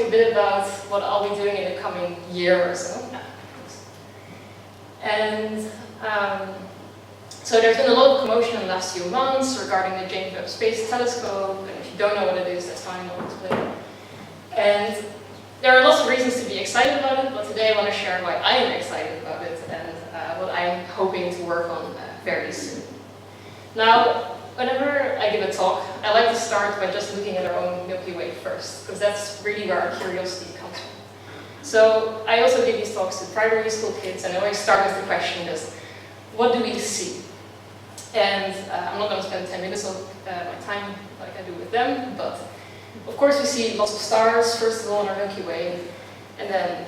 you a bit about what I'll be doing in the coming year or so. And so there's been a lot of commotion in the last few months regarding the James Webb Space Telescope, and if you don't know what it is, that's fine, I'll explain. And there are lots of reasons to be excited about it, but today I want to share why I am excited about it and what I'm hoping to work on very soon. Now, whenever I give a talk, I like to start by just looking at our own Milky Way first, because that's really where our curiosity comes from. So I also give these talks to primary school kids, and I always start with the question is, what do we see? And I'm not going to spend 10 minutes of my time like I do with them, but of course we see lots of stars, first of all, in our Milky Way, and then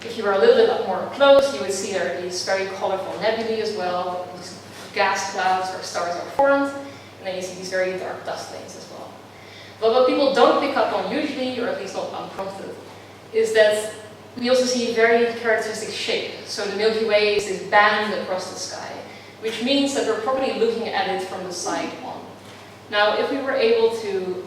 if you were a little bit up more close, you would see there are these very colorful nebulae as well, these gas clouds where stars are formed, and then you see these very dark dust lanes as well. But what people don't pick up on usually, or at least not unprompted, is that we also see a very characteristic shape. So the Milky Way is this band across the sky, which means that we're probably looking at it from the side on. Now, if we were able to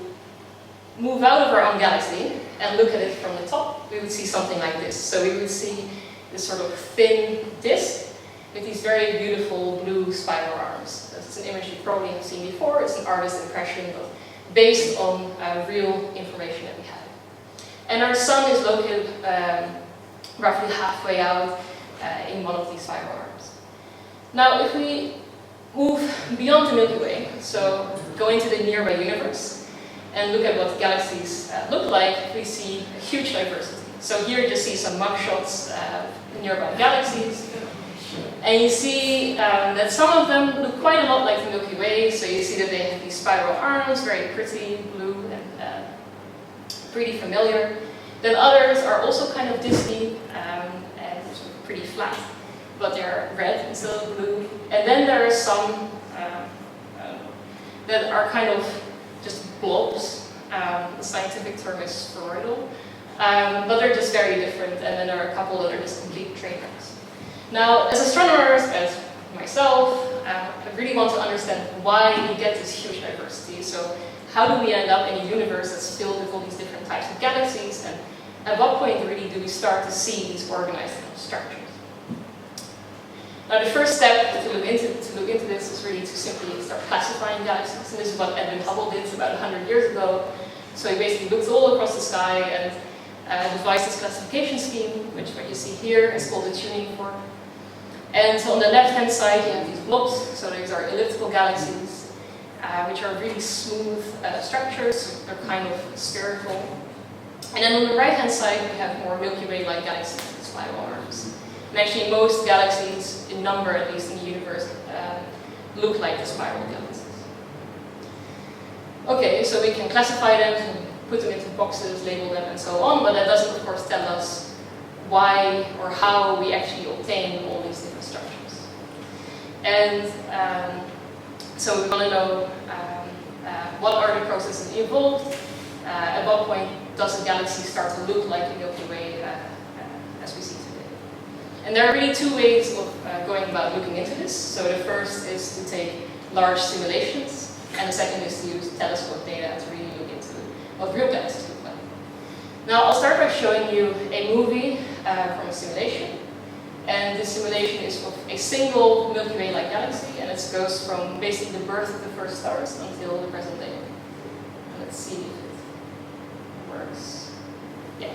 move out of our own galaxy and look at it from the top, we would see something like this. So we would see this sort of thin disk with these very beautiful blue spiral arms. That's an image you probably have seen before. It's an artist's impression, but based on real information that we have. And our sun is located roughly halfway out in one of these spiral arms. Now, if we move beyond the Milky Way, so go into the nearby universe, and look at what galaxies look like, we see a huge diversity. So here you just see some mugshots of nearby galaxies. And you see that some of them look quite a lot like the Milky Way, so you see that they have these spiral arms, very pretty, blue, and pretty familiar. Then others are also kind of disky and sort of pretty flat, but they're red instead of blue. And then there are some that are kind of just blobs. The scientific term is spheroidal, but they're just very different. And then there are a couple that are just complete train wrecks. Now, as astronomers, as myself, I really want to understand why we get this huge diversity. So how do we end up in a universe that's filled with all these different types of galaxies, and at what point really do we start to see these organized structures? Now, the first step to look into this is really to simply start classifying galaxies, and this is what Edwin Hubble did about 100 years ago. So he basically looked all across the sky and devised this classification scheme, which what you see here is called the tuning fork. And so on the left-hand side, you have these blobs. So these are elliptical galaxies, which are really smooth structures. They're kind of spherical. And then on the right-hand side, we have more Milky Way-like galaxies with spiral arms. And actually, most galaxies, in number at least in the universe, look like the spiral galaxies. Okay, so we can classify them, and put them into boxes, label them, and so on, but that doesn't, of course, tell us why or how we actually obtain all these different structures. And so we want to know what are the processes involved, at what point does a galaxy start to look like the Milky Way as we see today. And there are really two ways of going about looking into this. So the first is to take large simulations, and the second is to use telescope data to really look into what real galaxies look like. Now, I'll start by showing you a movie from a simulation. And this simulation is of a single Milky Way-like galaxy, and it goes from basically the birth of the first stars until the present day. And let's see if it works. Yeah.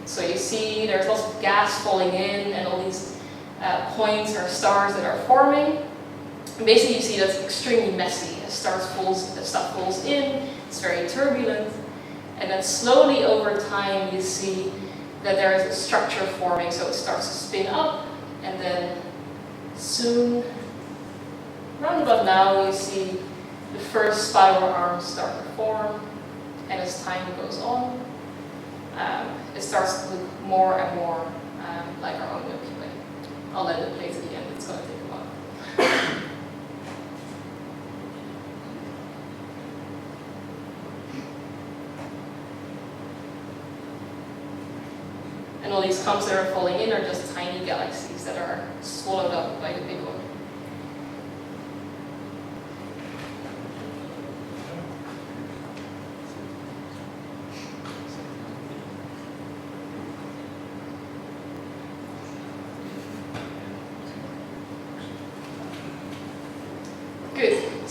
So you see there's lots of gas falling in, and all these points or stars that are forming. And basically you see that's extremely messy. As stuff falls in, it's very turbulent. And then slowly over time you see that there is a structure forming, so it starts to spin up, and then soon, around about now, you see the first spiral arms start to form, and as time goes on, it starts to look more and more like our own Milky Way. I'll let it play to the end, it's going to take a while. And all these clumps that are falling in are just tiny galaxies that are swallowed up by the big one.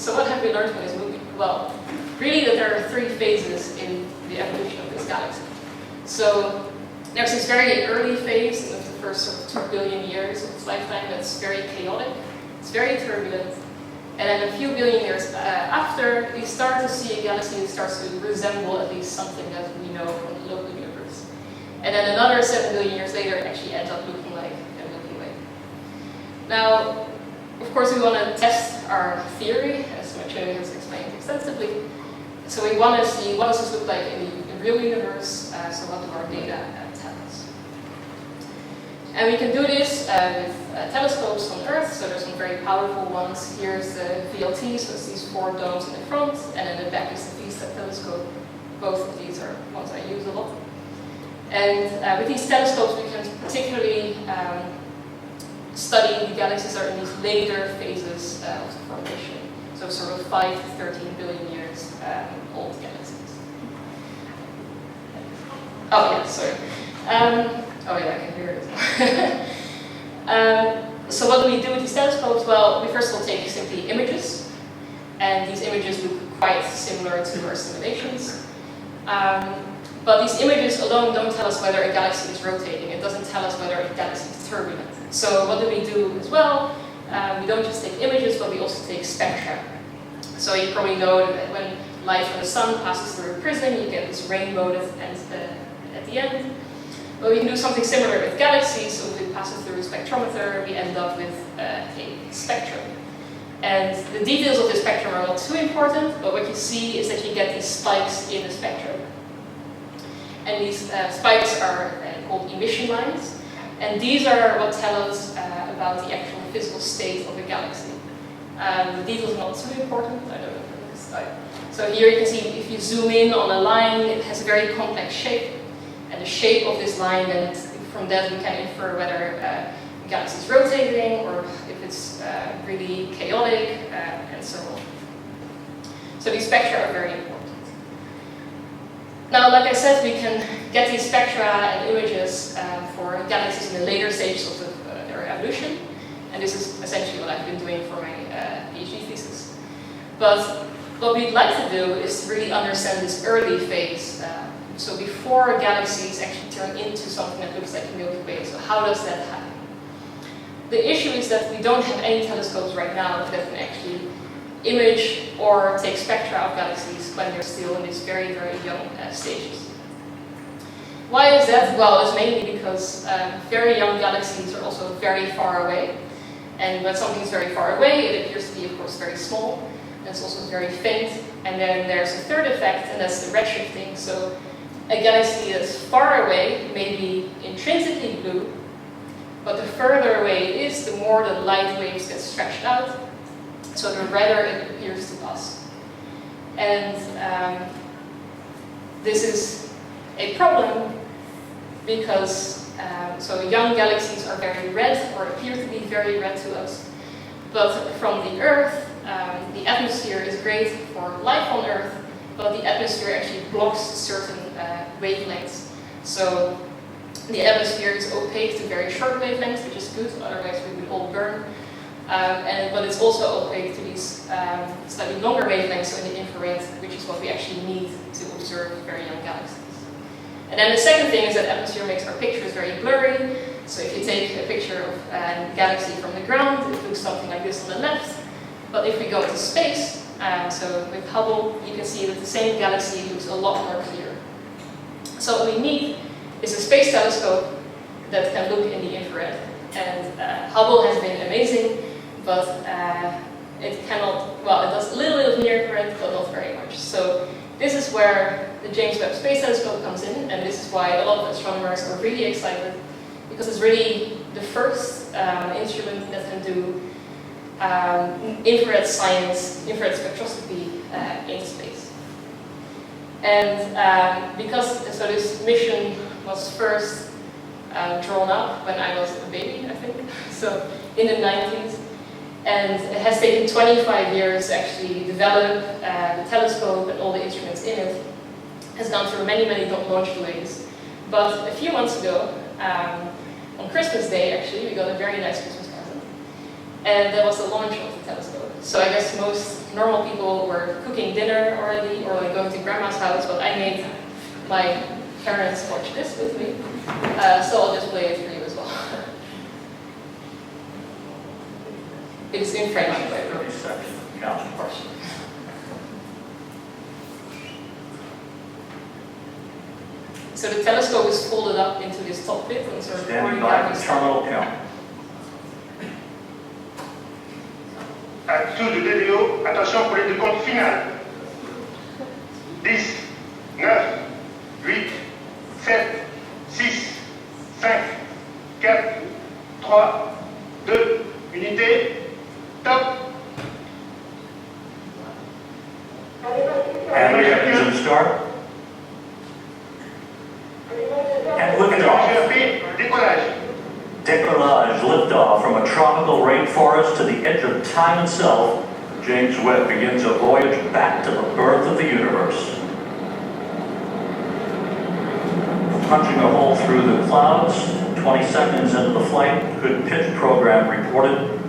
So what have we learned from this movie? Well, really that there are 3 phases in the evolution of this galaxy. So there's this very early phase in the first sort of 2 billion years of its lifetime that's very chaotic, it's very turbulent, and then a few billion years after, we start to see a galaxy that starts to resemble at least something that we know from the local universe. And then another 7 billion years later, it actually ends up looking like a Milky Way. Now, of course, we want to test our theory, as Mathieu has explained extensively. So we want to see what does this look like in the real universe, so what do our data tell us. And we can do this with telescopes on Earth, so there's some very powerful ones. Here's the VLT, so it's these 4 domes in the front, and in the back is the VSAT telescope. Both of these are ones I use a lot. And with these telescopes, we can particularly study the galaxies that are in these later phases of the formation. So sort of 5 to 13 billion years old galaxies. Oh yeah, sorry. Oh yeah, I can hear it. So what do we do with these telescopes? Well, we first of all take simply images. And these images look quite similar to our simulations. But these images alone don't tell us whether a galaxy is rotating. It doesn't tell us whether a galaxy is turbulent. So what do we do as well? We don't just take images, but we also take spectra. So you probably know that when light from the sun passes through a prism, you get this rainbow that ends at the end. But we can do something similar with galaxies. So if it passes through a spectrometer, we end up with a spectrum. And the details of the spectrum are not too important, but what you see is that you get these spikes in the spectrum. And these spikes are called emission lines. And these are what tell us about the actual physical state of a galaxy. The details are not too important. I don't know for this slide. So here you can see if you zoom in on a line, it has a very complex shape. And the shape of this line, and from that we can infer whether the galaxy is rotating or if it's really chaotic, and so on. So these spectra are very important. Now, like I said, we can get these spectra and images for galaxies in the later stages of their evolution. And this is essentially what I've been doing for my PhD thesis. But what we'd like to do is to really understand this early phase. So before galaxies actually turn into something that looks like a Milky Way. So how does that happen? The issue is that we don't have any telescopes right now that can actually image or take spectra of galaxies when they're still in these very, very young stages. Why is that? Well, it's mainly because very young galaxies are also very far away. And when something is very far away, it appears to be, of course, very small. And it's also very faint. And then there's a third effect, and that's the redshifting. So a galaxy that's far away may be intrinsically blue, but the further away it is, the more the light waves get stretched out. So the redder it appears to us. And this is a problem because so young galaxies are very red, or appear to be very red to us. But from the Earth, the atmosphere is great for life on Earth, but the atmosphere actually blocks certain wavelengths. So the atmosphere is opaque to very short wavelengths, which is good, otherwise we would all burn. But it's also opaque to these slightly longer wavelengths, so in the infrared, which is what we actually need to observe very young galaxies. And then the second thing is that atmosphere makes our pictures very blurry. So if you take a picture of a galaxy from the ground, it looks something like this on the left. But if we go to space, so with Hubble, you can see that the same galaxy looks a lot more clear. So what we need is a space telescope that can look in the infrared. And Hubble has been amazing, but it cannot, well, it does a little bit of near infrared, but not very much. So this is where the James Webb Space Telescope comes in, and this is why a lot of astronomers are really excited, because it's really the first instrument that can do infrared science, infrared spectroscopy in space. And so this mission was first drawn up when I was a baby, I think, so in the 90s. And it has taken 25 years to actually develop the telescope and all the instruments in it. It has gone through many, many launch delays. But a few months ago, on Christmas Day actually, we got a very nice Christmas present. and that was the launch of the telescope. So I guess most normal people were cooking dinner already, or like going to grandma's house, but I made my parents watch this with me, so I'll just play it for you as well. It's in French, by the way. 30 seconds, count parts. So the telescope is folded up into this top bit and sort of Standing recording by down the this. terminal count. À dessous de DDO, attention pour les décomptes finales. 10, 9, 8, 7, 6, 5, 4, 3, 2, unité, top. And we have engine start. And look at off. Décollage. Décollage, liftoff from a tropical rainforest to the edge of time itself. James Webb begins a voyage back to the birth of the universe. Punching a hole through the clouds, 20 seconds into the flight, good pitch program reported.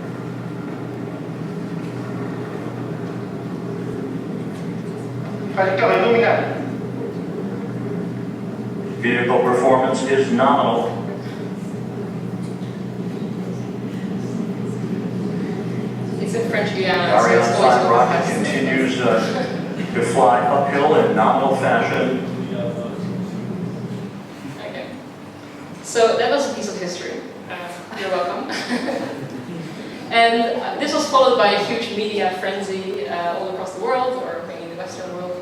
Trajectoire nominale. Vehicle performance is nominal. It's in French Guiana, so Ariane it's 5 always rocket overcast. continues to fly uphill in nominal fashion. Okay. So that was a piece of history. You're welcome. And this was followed by a huge media frenzy all across the world, or maybe the Western world.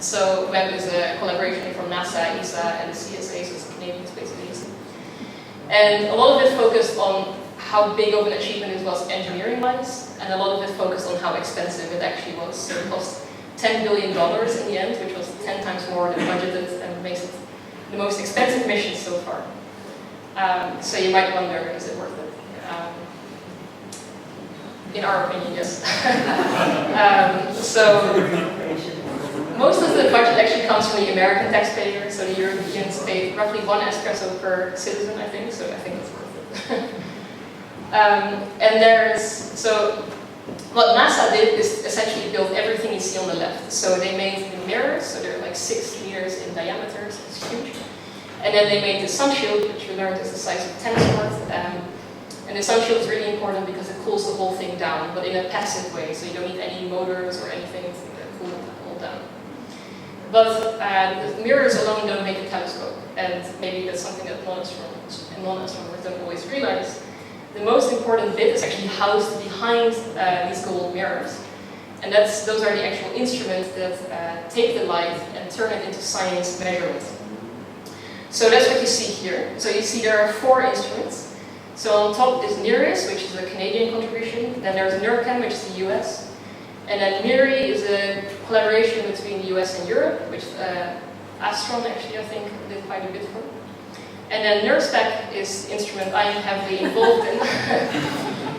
So Webb is a collaboration from NASA, ESA, and the CSA, so it's the Canadian Space Agency. And a lot of it focused on how big of an achievement it was engineering-wise, and a lot of it focused on how expensive it actually was. So it cost $10 billion in the end, which was 10 times more than budgeted, and makes it the most expensive mission so far. So you might wonder, is it worth it? In our opinion, yes. So most of the budget actually comes from the American taxpayer, so the Europeans paid roughly 1 espresso per citizen, I think, so I think it's worth it. And so what NASA did is essentially build everything you see on the left. So they made the mirrors, so they're like 6 meters in diameter, so it's huge. And then they made the sun shield, which we learned is the size of a tennis court. And the sun shield is really important because it cools the whole thing down, but in a passive way, so you don't need any motors or anything to cool it all down. But the mirrors alone don't make a telescope, and maybe that's something that non-astronomers don't always realize. The most important bit is actually housed behind these gold mirrors. And those are the actual instruments that take the light and turn it into science measurements. So that's what you see here. So you see there are 4 instruments. So on top is NIRISS, which is a Canadian contribution. Then there's NIRCam, which is the US. And then MIRI is a collaboration between the US and Europe, which Astron actually, I think, did quite a bit for. And then NIRSpec is the instrument I am heavily involved in,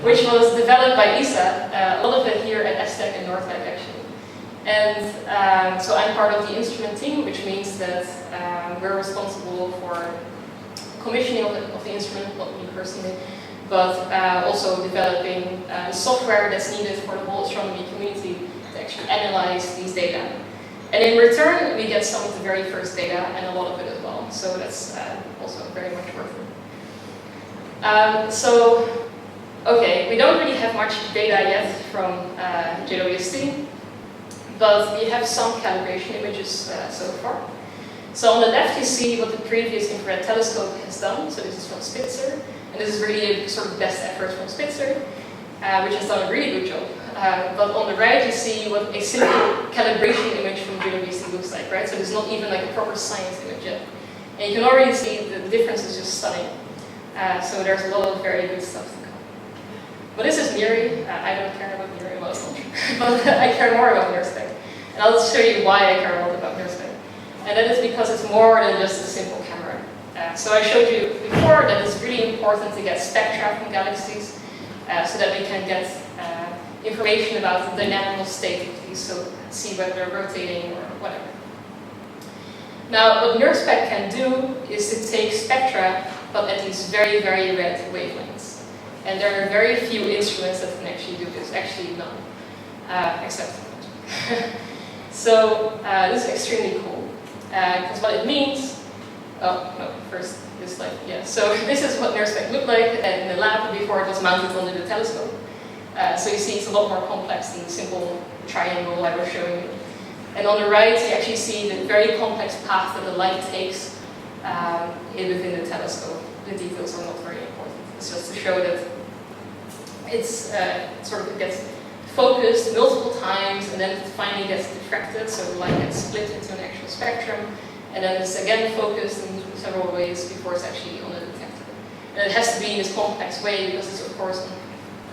which was developed by ESA, a lot of it here at ESTEC in Northwijk actually. And so I'm part of the instrument team, which means that we're responsible for commissioning of the instrument, not me personally, but also developing software that's needed for the whole astronomy community to actually analyze these data. And in return, we get some of the very first data and a lot of it as well. So that's also very much worth it. Okay, we don't really have much data yet from JWST, but we have some calibration images so far. So on the left, you see what the previous infrared telescope has done. So this is from Spitzer, and this is really a sort of best effort from Spitzer, which has done a really good job. But on the right, you see what a simple calibration image from JWST looks like, right? So it's not even like a proper science image yet. And you can already see the difference is just stunning. So there's a lot of very good stuff to come. But this is MIRI. I don't care about MIRI, well, it's not true. But I care more about NIRSpec. And I'll show you why I care a lot about NIRSpec. And that is because it's more than just a simple camera. So I showed you before that it's really important to get spectra from galaxies so that we can get information about the dynamical state of these, so see whether they're rotating or whatever. Now, what NIRSpec can do is to take spectra, but at these very, very red wavelengths. And there are very few instruments that can actually do this, actually none, except So this is extremely cool, because what it means, oh no, first this slide, yeah. So this is what NIRSpec looked like in the lab before it was mounted onto the telescope. So you see it's a lot more complex than the simple triangle I was showing you. And on the right you actually see the very complex path that the light takes within the telescope. The details are not very important. It's just to show that it's it gets focused multiple times and then it finally gets diffracted, so the light gets split into an actual spectrum, and then it's again focused in several ways before it's actually on a detector. And it has to be in this complex way because it's of course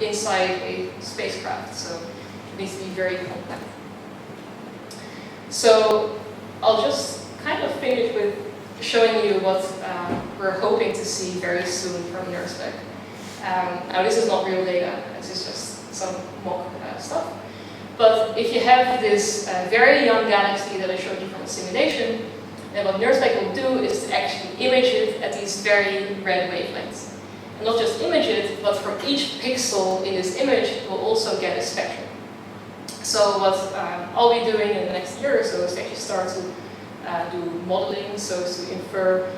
inside a spacecraft, so it needs to be very complex. So I'll just kind of finish with showing you what we're hoping to see very soon from NIRSpec. Now this is not real data, this is just some mock stuff. But if you have this very young galaxy that I showed you from the simulation, then what NIRSpec will do is to actually image it at these very red wavelengths. And not just image it, but from each pixel in this image, we'll also get a spectrum. So what I'll be doing in the next year or so is to actually start to do modeling, so as to infer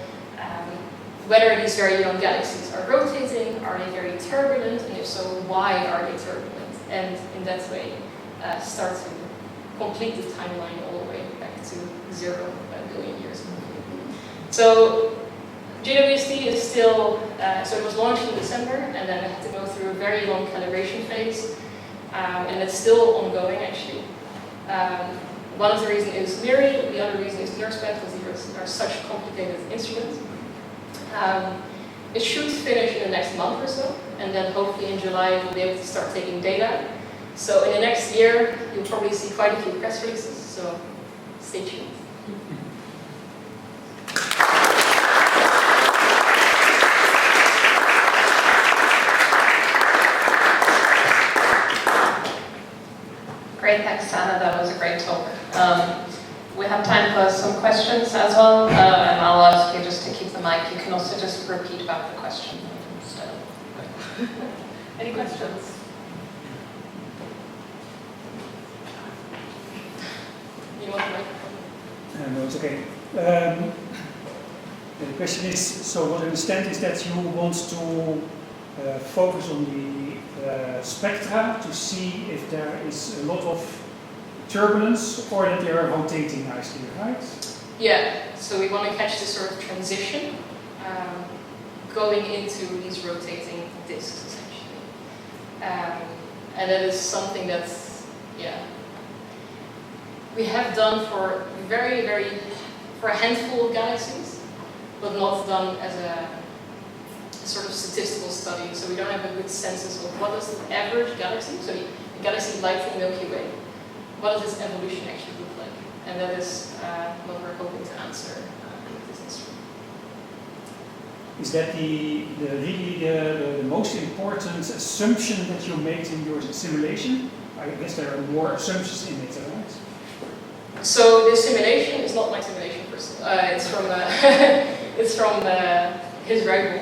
whether these very young galaxies are rotating, are they very turbulent, and if so, why are they turbulent? And in that way, start to complete the timeline all the way back to 0 billion years ago. So GWST is still, so it was launched in December, and then it had to go through a very long calibration phase, and it's still ongoing actually. One of the reasons is MIRI, the other reason is NIRSpec, because these are such complicated instruments. It should finish in the next month or so, and then hopefully in July we'll be able to start taking data. So in the next year, you'll probably see quite a few press releases, so stay tuned. Great, thanks Anna, that was a great talk. We have time for some questions as well, and I'll ask you just to keep the mic. You can also just repeat back the question. Any questions? You want the microphone? No, it's okay. The question is, so what I understand is that you want to focus on the spectra to see if there is a lot of turbulence or that they are rotating nicely, right? Yeah, so we want to catch this sort of transition going into these rotating disks, essentially. And that is something that's, yeah, we have done for for a handful of galaxies, but not done as a sort of statistical study. So we don't have a good census of what does the average galaxy, so the galaxy like the Milky Way, what does this evolution actually look like? And that is what we're hoping to answer with this instrument. Is that the most important assumption that you made in your simulation? I guess there are more assumptions in it, right? So the simulation is not my simulation first. It's from his rival,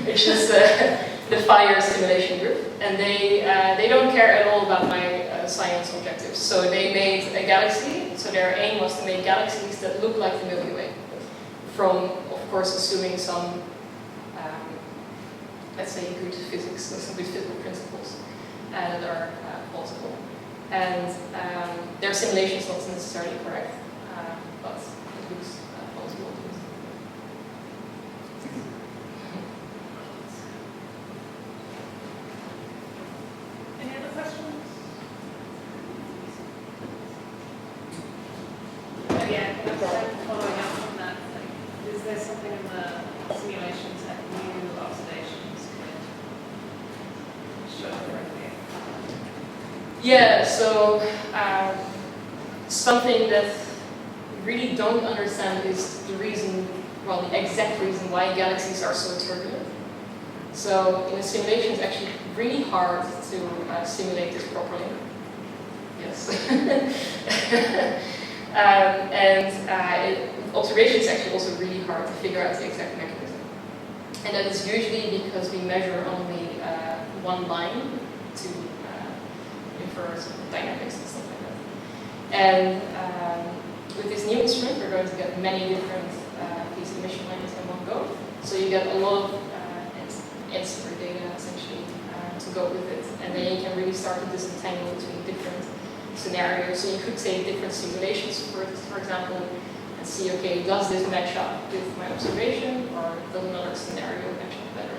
which is the FIRE simulation group, and they don't care at all about my science objectives. So they made a galaxy. So their aim was to make galaxies that look like the Milky Way, from of course assuming some, let's say, good physics, some good physical principles that are plausible. And their simulation is not necessarily correct, but it looks plausible. Any other questions? Oh yeah, following up on that, like, is there something in the simulations that new observations could show correctly? Yeah, so something that we really don't understand is the reason, well, the exact reason why galaxies are so turbulent. So in the simulation, it's actually really hard to simulate this properly. Yes. Observation is actually also really hard to figure out the exact mechanism. And that is usually because we measure only one line to infer sort of dynamics and stuff like that. And with this new instrument, we're going to get many different these emission lines in one go. So you get a lot of ancillary data essentially to go with it. And then you can really start to disentangle between different scenarios. So you could take different simulations, for example, and see, okay, does this match up with my observation, or does another scenario match up better?